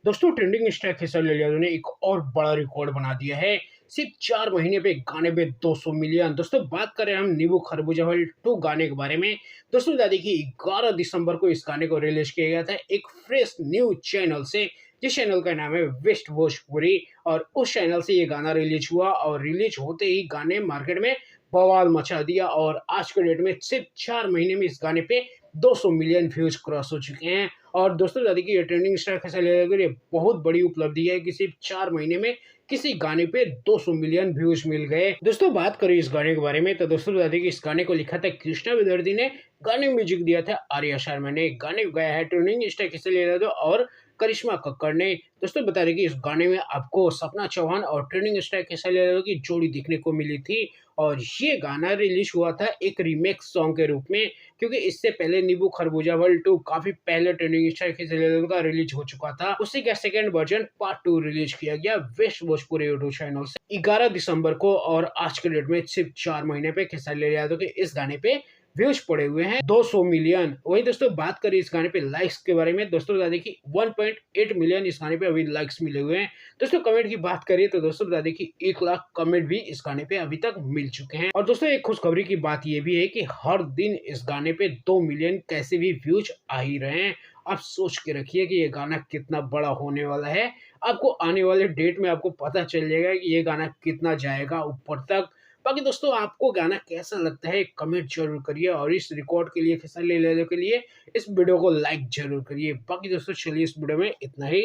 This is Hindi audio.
दोस्तों ट्रेंडिंग स्टार खेसारी लाल यादव ने एक और बड़ा रिकॉर्ड बना दिया है। सिर्फ 4 महीने पे गाने पे 200 मिलियन। दोस्तों बात करें हम नींबू खरबूजा वाले 2 गाने के बारे में। दोस्तों बता दें कि 11 दिसंबर को इस गाने को रिलीज किया गया था एक फ्रेश न्यू चैनल से, जिस चैनल का नाम है वेस्ट भोजपुरी। और उस चैनल से ये गाना रिलीज हुआ और रिलीज होते ही गाने मार्केट में बवाल मचा दिया। और आज के डेट में सिर्फ 4 महीने में इस गाने पे 200 मिलियन व्यूज क्रॉस हो चुके हैं। और दोस्तों बता दें कि ये ट्रेंडिंग स्टार खेसारी लाल यादव के लिए बहुत बड़ी उपलब्धि है कि सिर्फ 4 महीने में किसी गाने पे 200 मिलियन व्यूज मिल गए। दोस्तों बात करें इस गाने के बारे में तो दोस्तों बता दें कि इस गाने को लिखा था कृष्णा विदर्ती ने, गाने में म्यूजिक दिया था आर्या शर्मा ने, गाने को गाया है ट्रेंडिंग स्टार खेसारी लाल यादव और करिश्मा कक्कड़ ने। दोस्तों बता दें कि इस गाने में आपको सपना चौहान और ट्रेंडिंग स्टार खेसारी लाल यादव की जोड़ी दिखने को मिली थी। और ये गाना रिलीज हुआ था एक रीमेक्स सॉन्ग के रूप में, क्योंकि इससे पहले नींबू खरबूजा वर्ल्ड 2 काफी पहले ट्रेंडिंग स्टार खेसारी लाल यादव का रिलीज हो चुका था। उसी का सेकंड वर्जन पार्ट 2 रिलीज किया गया वेस्ट भोजपुरी यूट्यूब चैनल से 11 दिसंबर को। और आज के डेट में सिर्फ 4 महीने पे खेसारी लाल यादव के इस गाने पे व्यूज पड़े हुए हैं 200 मिलियन। वही दोस्तों बात करें इस गाने पे लाइक्स के बारे में, दोस्तों बता दें कि 1.8 मिलियन इस गाने पे अभी लाइक्स मिले हुए हैं। दोस्तों कमेंट की बात करें तो दोस्तों बता दें कि 1 लाख कमेंट भी इस गाने पे अभी तक मिल चुके हैं। और दोस्तों एक खुशखबरी की बात ये भी है कि हर दिन इस गाने पे 2 मिलियन कैसे भी व्यूज आ ही रहे हैं। आप सोच के रखिए कि ये गाना कितना बड़ा होने वाला है। आपको आने वाले डेट में आपको पता चल जाएगा कि ये गाना कितना जाएगा ऊपर तक। बाकी दोस्तों आपको गाना कैसा लगता है कमेंट जरूर करिए, और इस रिकॉर्ड के लिए खेसारी लाल यादव के लिए इस वीडियो को लाइक जरूर करिए। बाकी दोस्तों चलिए इस वीडियो में इतना ही।